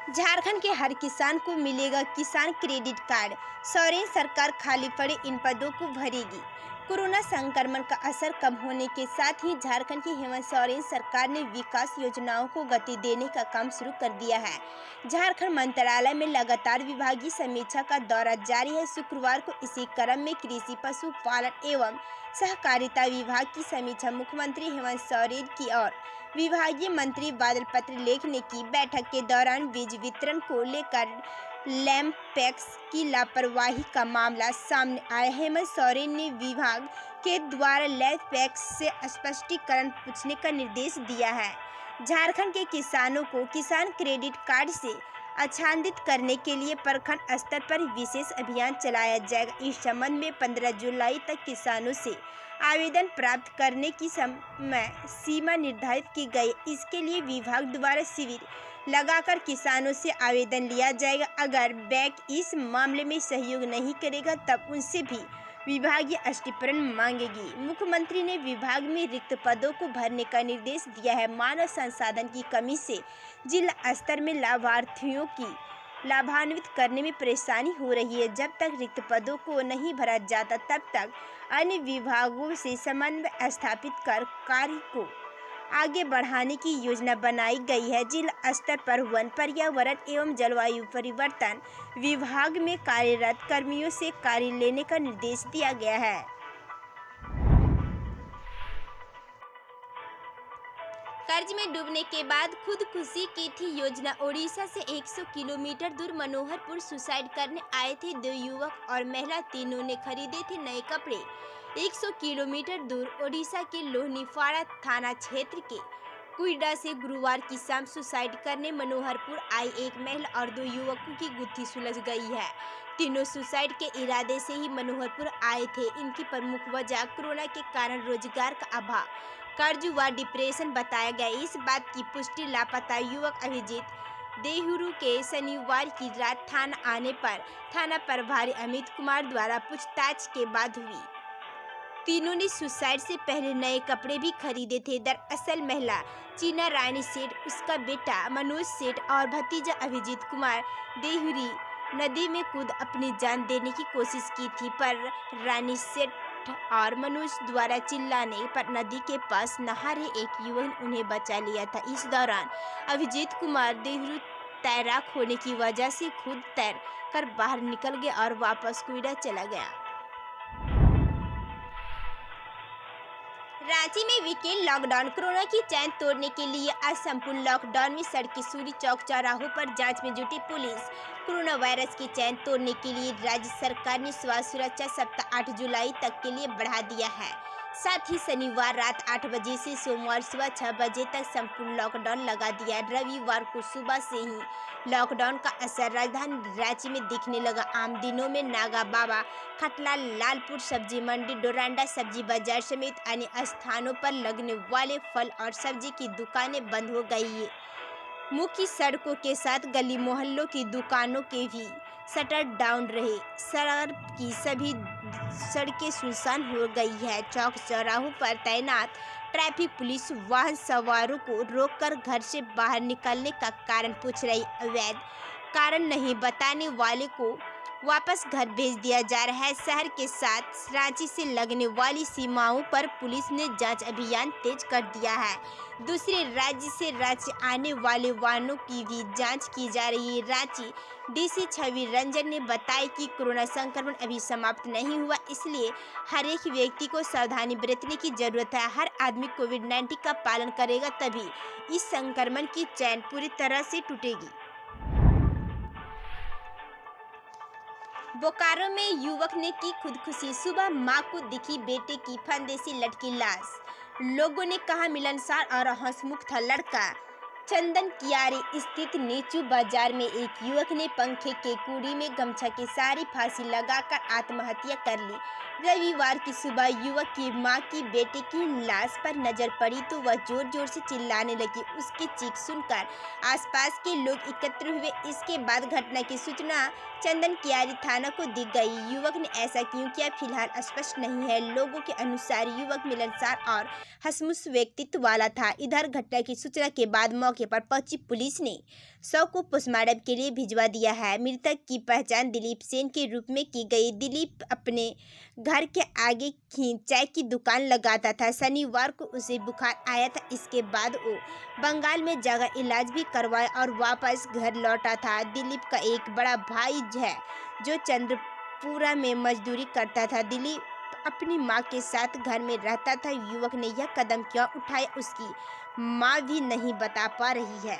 झारखंड के हर किसान को मिलेगा किसान क्रेडिट कार्ड। सोरेन सरकार खाली पड़े इन पदों को भरेगी। कोरोना संक्रमण का असर कम होने के साथ ही झारखंड की हेमंत सोरेन सरकार ने विकास योजनाओं को गति देने का काम शुरू कर दिया है। झारखंड मंत्रालय में लगातार विभागीय समीक्षा का दौरा जारी है। शुक्रवार को इसी क्रम में कृषि पशुपालन एवं सहकारिता विभाग की समीक्षा मुख्यमंत्री हेमंत सोरेन की और विभागीय मंत्री बादल पत्रलेखन की बैठक के दौरान बीज वितरण को लेकर लैंपैक्स की लापरवाही का मामला सामने आया। हेमंत सोरेन ने विभाग के द्वारा लैंपैक्स से स्पष्टीकरण पूछने का निर्देश दिया है। झारखंड के किसानों को किसान क्रेडिट कार्ड से आच्छादित करने के लिए प्रखंड स्तर पर विशेष अभियान चलाया जाएगा। इस संबंध में 15 जुलाई तक किसानों से आवेदन प्राप्त करने की समय सीमा निर्धारित की गई। इसके लिए विभाग द्वारा शिविर लगाकर किसानों से आवेदन लिया जाएगा। अगर बैंक इस मामले में सहयोग नहीं करेगा तब उनसे भी विभागीय स्पष्टीकरण मांगेगी। मुख्यमंत्री ने विभाग में रिक्त पदों को भरने का निर्देश दिया है। मानव संसाधन की कमी से जिला स्तर में लाभार्थियों की लाभान्वित करने में परेशानी हो रही है। जब तक रिक्त पदों को नहीं भरा जाता तब तक अन्य विभागों से समन्वय स्थापित कर कार्य को आगे बढ़ाने की योजना बनाई गई है। जिला स्तर पर वन, पर्यावरण एवं जलवायु परिवर्तन विभाग में कार्यरत कर्मियों से कार्य लेने का निर्देश दिया गया है। कर्ज में डूबने के बाद खुदकुशी की थी योजना। ओडिशा से 100 किलोमीटर दूर मनोहरपुर सुसाइड करने आए थे 2 युवक और महिला। तीनों ने खरीदे थे नए कपड़े। 100 किलोमीटर दूर ओडिशा के लोहनीफाड़ा थाना क्षेत्र के कुइडा से गुरुवार की शाम सुसाइड करने मनोहरपुर आई एक महिला और 2 युवकों की गुत्थी सुलझ गई है। तीनों सुसाइड के इरादे से ही मनोहरपुर आए थे। इनकी प्रमुख वजह कोरोना के कारण रोजगार का अभाव, कर्ज व डिप्रेशन बताया गया। इस बात की पुष्टि लापता युवक अभिजीत देहुरू के शनिवार की रात थाना आने पर थाना प्रभारी अमित कुमार द्वारा पूछताछ के बाद हुई। तीनों ने सुसाइड से पहले नए कपड़े भी खरीदे थे। दरअसल महिला चीना रानी सेठ, उसका बेटा मनोज सेठ और भतीजा अभिजीत कुमार देहुरी नदी में कूद अपनी जान देने की कोशिश की थी, पर रानी सेठ और मनोज द्वारा चिल्लाने पर नदी के पास नहा रहे एक युवक उन्हें बचा लिया था। इस दौरान अभिजीत कुमार देहुरू तैराक होने की वजह से खुद तैर कर बाहर निकल गया और वापस कुइडा चला गया। रांची में वीकेंड लॉकडाउन। कोरोना की चैन तोड़ने के लिए आज संपूर्ण लॉकडाउन में सड़कें, सूरी चौक, चौराहों पर जांच में जुटी पुलिस। कोरोना वायरस की चैन तोड़ने के लिए राज्य सरकार ने स्वास्थ्य सुरक्षा सप्ताह 8 जुलाई तक के लिए बढ़ा दिया है। साथ ही शनिवार रात 8 बजे से सोमवार सुबह 6 बजे तक संपूर्ण लॉकडाउन लगा दिया। रविवार को सुबह से ही लॉकडाउन का असर राजधानी रांची में दिखने लगा। आम दिनों में नागा बाबा, खटला, लालपुर सब्जी मंडी, डोरांडा सब्जी बाजार समेत अन्य स्थानों पर लगने वाले फल और सब्जी की दुकानें बंद हो गई। मुख्य सड़कों के साथ गली मोहल्लों की दुकानों के भी शटर डाउन रहे। शहर की सभी सड़कें सुनसान हो गई है। चौक चौराहों पर तैनात ट्रैफिक पुलिस वाहन सवारों को रोककर घर से बाहर निकलने का कारण पूछ रही। अवैध कारण नहीं बताने वाले को वापस घर भेज दिया जा रहा है। शहर के साथ रांची से लगने वाली सीमाओं पर पुलिस ने जांच अभियान तेज कर दिया है। दूसरे राज्य से रांची आने वाले वाहनों की भी जांच की जा रही है। रांची डीसी छवि रंजन ने बताया कि कोरोना संक्रमण अभी समाप्त नहीं हुआ, इसलिए हर एक व्यक्ति को सावधानी बरतने की जरूरत है। हर आदमी कोविड-19 का पालन करेगा तभी इस संक्रमण की चैन पूरी तरह से टूटेगी। बोकारो में युवक ने की खुदकुशी। सुबह मां को दिखी बेटे की फंदे से लटकी लाश। लोगों ने कहा मिलनसार और हंसमुख था लड़का। चंदन कियारी स्थित नीचू बाजार में एक युवक ने पंखे के कुड़ी में गमछा के सहारे फांसी लगाकर आत्महत्या कर ली। रविवार की सुबह युवक की मां की बेटे की लाश पर नजर पड़ी तो वह जोर जोर से चिल्लाने लगी। उसकी चीख सुनकर आसपास के लोग एकत्र हुए। इसके बाद घटना की सूचना चंदन कियारी थाना को दी गई। युवक ने ऐसा क्यों किया फिलहाल स्पष्ट नहीं है। लोगों के अनुसार युवक मिलनसार और हंसमुख व्यक्तित्व वाला था। इधर घटना की सूचना के बाद मौके पर पहुंची पुलिस ने शव को पोस्टमार्टम के लिए भिजवा दिया है। मृतक की पहचान दिलीप सेन के रूप में की गई। दिलीप अपने घर के आगे चाय की दुकान लगाता था। शनिवार को उसे बुखार आया था। इसके बाद वो बंगाल में जगह इलाज भी करवाया और वापस घर लौटा था। दिलीप का एक बड़ा भाई है जो चंद्रपुरा में मजदूरी करता था। दिलीप अपनी मां के साथ घर में रहता था। युवक ने यह कदम क्यों उठाया उसकी मां भी नहीं बता पा रही है।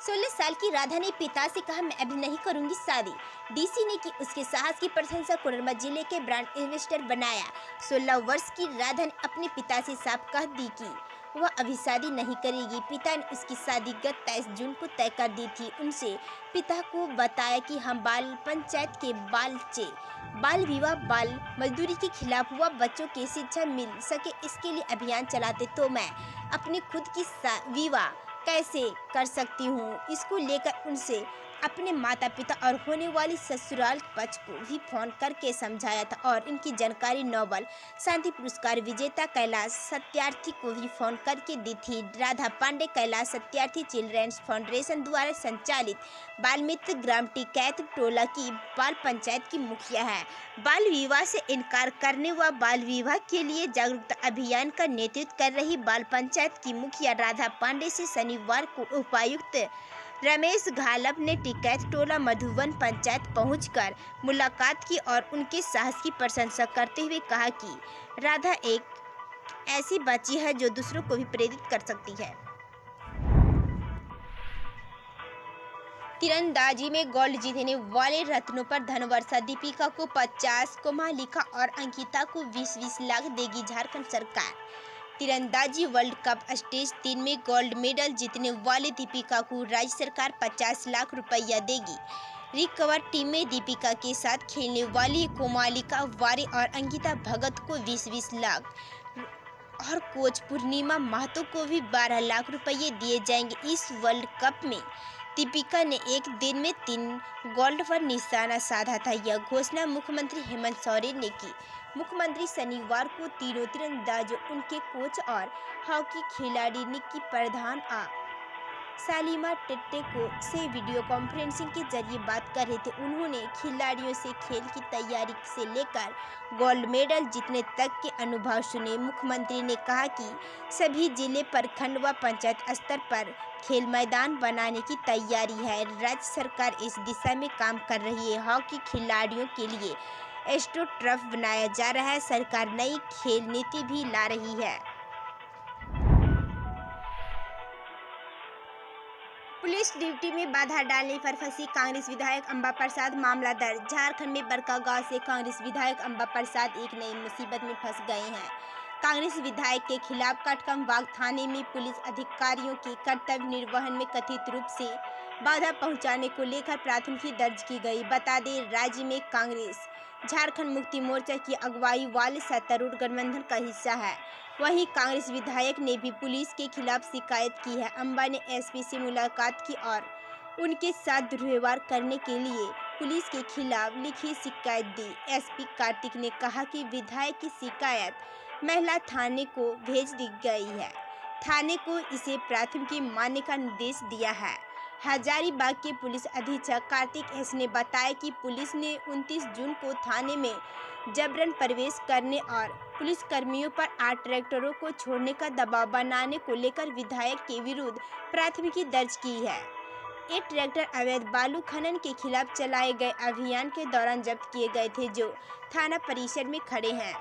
16 साल की राधा ने पिता से कहा मैं अभी नहीं करूंगी शादी। डीसी ने की उसके साहस की प्रशंसा। कोडरमा जिले के ब्रांड इन्वेस्टर बनाया। 16 वर्ष की राधा ने अपने पिता से साफ कह दी कि वह अभी शादी नहीं करेगी। पिता ने उसकी शादी गत 23 जून को तय कर दी थी। उनसे पिता को बताया कि हम बाल पंचायत के बाल विवाह बाल मजदूरी के खिलाफ हुआ बच्चों की शिक्षा मिल सके इसके लिए अभियान चलाते तो मैं अपनी खुद की विवाह कैसे कर सकती हूँ। इसको लेकर उनसे अपने माता पिता और होने वाली ससुराल पक्ष को भी फोन करके समझाया था और इनकी जानकारी नोबल शांति पुरस्कार विजेता कैलाश सत्यार्थी को भी फोन करके दी थी। राधा पांडे कैलाश सत्यार्थी चिल्ड्रेंस फाउंडेशन द्वारा संचालित बाल मित्र ग्राम टिकैत टोला की बाल पंचायत की मुखिया है। बाल विवाह से इनकार करने व बाल विवाह के लिए जागरूकता अभियान का नेतृत्व कर रही बाल पंचायत की मुखिया राधा पांडे से शनिवार को उपायुक्त रमेश घालप ने टिकैत टोला मधुबन पंचायत पहुंचकर मुलाकात की और उनके साहस की प्रशंसा करते हुए कहा कि राधा एक ऐसी बच्ची है जो दूसरों को भी प्रेरित कर सकती है। तीरंदाजी में गोल्ड जीतने वाले रत्नों पर धनवर्षा। दीपिका को 50, कोमालिका और अंकिता को 20-20 लाख देगी झारखंड सरकार। तीरंदाजी वर्ल्ड कप स्टेज 3 में गोल्ड मेडल जीतने वाले दीपिका को राज्य सरकार 50 लाख रुपया देगी। रिकवर टीम में दीपिका के साथ खेलने वाली कोमालिका वारे और अंकिता भगत को 20-20 लाख और कोच पूर्णिमा महतो को भी 12 लाख रुपये दिए जाएंगे। इस वर्ल्ड कप में दीपिका ने एक दिन में 3 गोल्ड पर निशाना साधा था। यह घोषणा मुख्यमंत्री हेमंत सोरेन ने की। मुख्यमंत्री शनिवार को तीनों तीरंदाजों उनके कोच और हॉकी खिलाड़ी निक्की प्रधान और सालिमा टेट्टे को से वीडियो कॉन्फ्रेंसिंग के जरिए बात कर रहे थे। उन्होंने खिलाड़ियों से खेल की तैयारी से लेकर गोल्ड मेडल जीतने तक के अनुभव सुने। मुख्यमंत्री ने कहा कि सभी जिले प्रखंड व पंचायत स्तर पर खेल मैदान बनाने की तैयारी है। राज्य सरकार इस दिशा में काम कर रही है। हॉकी खिलाड़ियों के लिए एस्ट्रो टर्फ बनाया जा रहा है। सरकार नई खेल नीति भी ला रही है। पुलिस ड्यूटी में बाधा डालने पर फंसी कांग्रेस विधायक अंबा प्रसाद। मामला दर्ज। झारखंड में बड़कागांव से कांग्रेस विधायक अंबा प्रसाद एक नई मुसीबत में फंस गए हैं। कांग्रेस विधायक के खिलाफ कटकमबाग थाने में पुलिस अधिकारियों के कर्तव्य निर्वहन में कथित रूप से बाधा पहुंचाने को लेकर प्राथमिकी दर्ज की गई। बता दें, राज्य में कांग्रेस झारखंड मुक्ति मोर्चा की अगुवाई वाले सत्तारूढ़ गठबंधन का हिस्सा है। वहीं कांग्रेस विधायक ने भी पुलिस के खिलाफ शिकायत की है। अंबा ने एसपी से मुलाकात की और उनके साथ दुर्व्यवहार करने के लिए पुलिस के खिलाफ लिखी शिकायत दी। एसपी कार्तिक ने कहा कि विधायक की शिकायत महिला थाने को भेज दी गई है। थाने को इसे प्राथमिकी मानने का निर्देश दिया है। हजारीबाग के पुलिस अधीक्षक कार्तिक एस ने बताया कि पुलिस ने 29 जून को थाने में जबरन प्रवेश करने और पुलिस कर्मियों पर 8 ट्रैक्टरों को छोड़ने का दबाव बनाने को लेकर विधायक के विरुद्ध प्राथमिकी दर्ज की है। ये ट्रैक्टर अवैध बालू खनन के खिलाफ चलाए गए अभियान के दौरान जब्त किए गए थे, जो थाना परिसर में खड़े हैं।